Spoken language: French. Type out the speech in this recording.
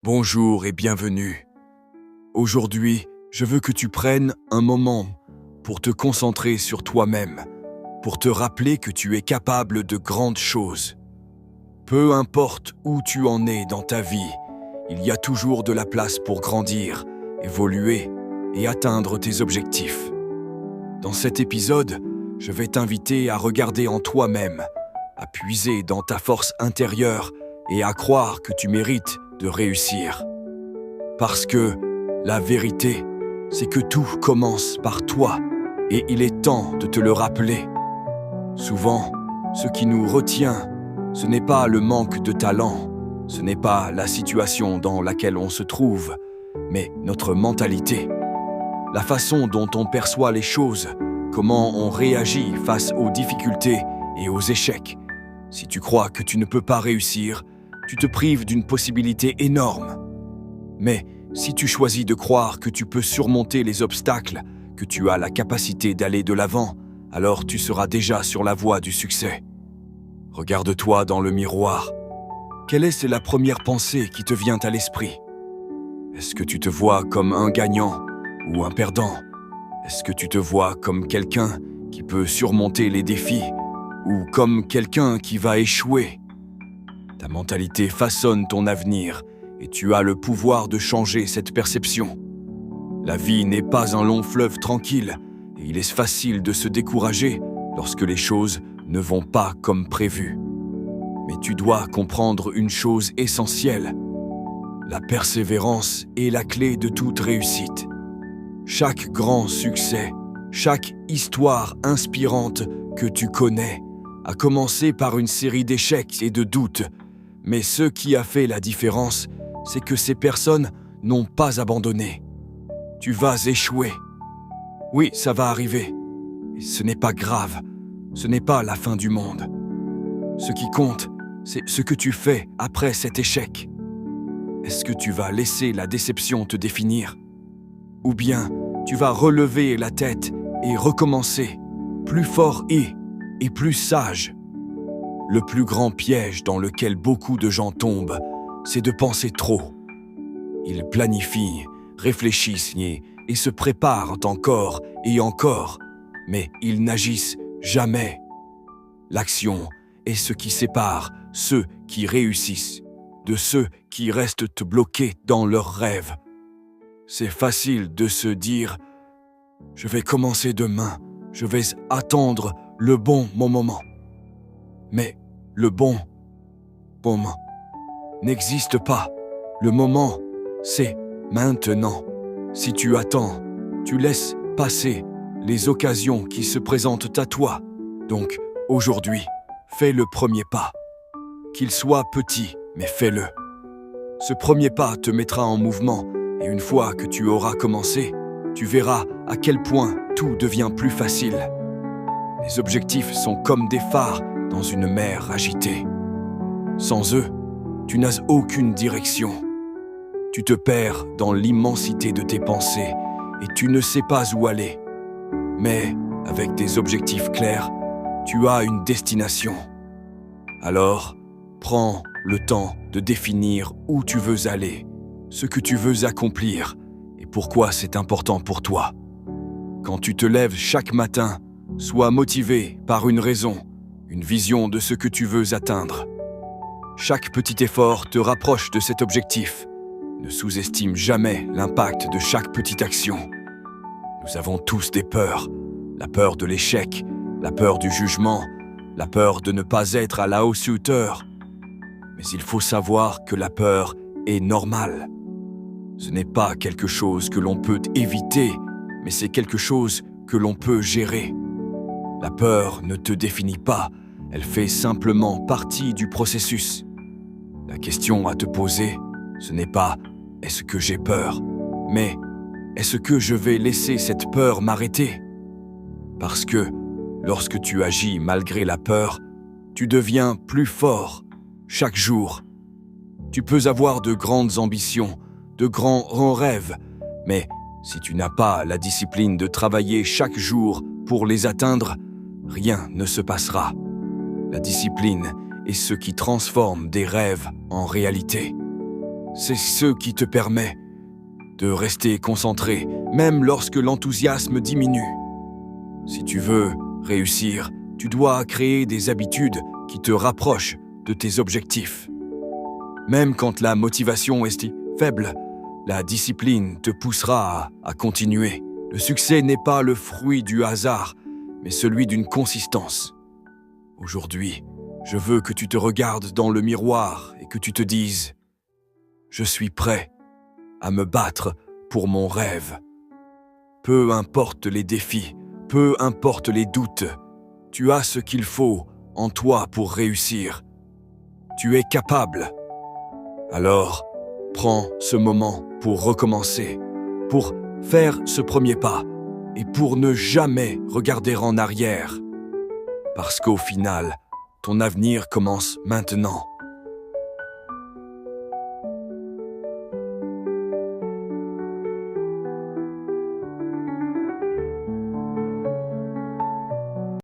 Bonjour et bienvenue. Aujourd'hui, je veux que tu prennes un moment pour te concentrer sur toi-même, pour te rappeler que tu es capable de grandes choses. Peu importe où tu en es dans ta vie, il y a toujours de la place pour grandir, évoluer et atteindre tes objectifs. Dans cet épisode, je vais t'inviter à regarder en toi-même, à puiser dans ta force intérieure et à croire que tu mérites de réussir. Parce que la vérité, c'est que tout commence par toi et il est temps de te le rappeler. Souvent, ce qui nous retient, ce n'est pas le manque de talent, ce n'est pas la situation dans laquelle on se trouve, mais notre mentalité. La façon dont on perçoit les choses, comment on réagit face aux difficultés et aux échecs. Si tu crois que tu ne peux pas réussir, tu te prives d'une possibilité énorme. Mais si tu choisis de croire que tu peux surmonter les obstacles, que tu as la capacité d'aller de l'avant, alors tu seras déjà sur la voie du succès. Regarde-toi dans le miroir. Quelle est la première pensée qui te vient à l'esprit? Est-ce que tu te vois comme un gagnant ou un perdant? Est-ce que tu te vois comme quelqu'un qui peut surmonter les défis ou comme quelqu'un qui va échouer? Ta mentalité façonne ton avenir et tu as le pouvoir de changer cette perception. La vie n'est pas un long fleuve tranquille et il est facile de se décourager lorsque les choses ne vont pas comme prévu. Mais tu dois comprendre une chose essentielle. La persévérance est la clé de toute réussite. Chaque grand succès, chaque histoire inspirante que tu connais a commencé par une série d'échecs et de doutes. Mais ce qui a fait la différence, c'est que ces personnes n'ont pas abandonné. Tu vas échouer. Oui, ça va arriver. Et ce n'est pas grave. Ce n'est pas la fin du monde. Ce qui compte, c'est ce que tu fais après cet échec. Est-ce que tu vas laisser la déception te définir? Ou bien tu vas relever la tête et recommencer, plus fort et plus sage? Le plus grand piège dans lequel beaucoup de gens tombent, c'est de penser trop. Ils planifient, réfléchissent et se préparent encore et encore, mais ils n'agissent jamais. L'action est ce qui sépare ceux qui réussissent de ceux qui restent bloqués dans leurs rêves. C'est facile de se dire « Je vais commencer demain, je vais attendre le bon moment ». Mais le bon moment n'existe pas. Le moment, c'est maintenant. Si tu attends, tu laisses passer les occasions qui se présentent à toi. Donc, aujourd'hui, fais le premier pas. Qu'il soit petit, mais fais-le. Ce premier pas te mettra en mouvement et une fois que tu auras commencé, tu verras à quel point tout devient plus facile. Les objectifs sont comme des phares dans une mer agitée. Sans eux, tu n'as aucune direction. Tu te perds dans l'immensité de tes pensées et tu ne sais pas où aller. Mais avec des objectifs clairs, tu as une destination. Alors, prends le temps de définir où tu veux aller, ce que tu veux accomplir et pourquoi c'est important pour toi. Quand tu te lèves chaque matin, sois motivé par une raison, une vision de ce que tu veux atteindre. Chaque petit effort te rapproche de cet objectif. Ne sous-estime jamais l'impact de chaque petite action. Nous avons tous des peurs. La peur de l'échec, la peur du jugement, la peur de ne pas être à la hauteur. Mais il faut savoir que la peur est normale. Ce n'est pas quelque chose que l'on peut éviter, mais c'est quelque chose que l'on peut gérer. La peur ne te définit pas, elle fait simplement partie du processus. La question à te poser, ce n'est pas « est-ce que j'ai peur ?», mais « est-ce que je vais laisser cette peur m'arrêter ?» Parce que lorsque tu agis malgré la peur, tu deviens plus fort chaque jour. Tu peux avoir de grandes ambitions, de grands rêves, mais si tu n'as pas la discipline de travailler chaque jour pour les atteindre, rien ne se passera. La discipline est ce qui transforme des rêves en réalité. C'est ce qui te permet de rester concentré, même lorsque l'enthousiasme diminue. Si tu veux réussir, tu dois créer des habitudes qui te rapprochent de tes objectifs. Même quand la motivation est faible, la discipline te poussera à continuer. Le succès n'est pas le fruit du hasard, mais celui d'une consistance. Aujourd'hui, je veux que tu te regardes dans le miroir et que tu te dises « Je suis prêt à me battre pour mon rêve. » Peu importe les défis, peu importe les doutes, tu as ce qu'il faut en toi pour réussir. Tu es capable. Alors, prends ce moment pour recommencer, pour faire ce premier pas et pour ne jamais regarder en arrière. Parce qu'au final, ton avenir commence maintenant.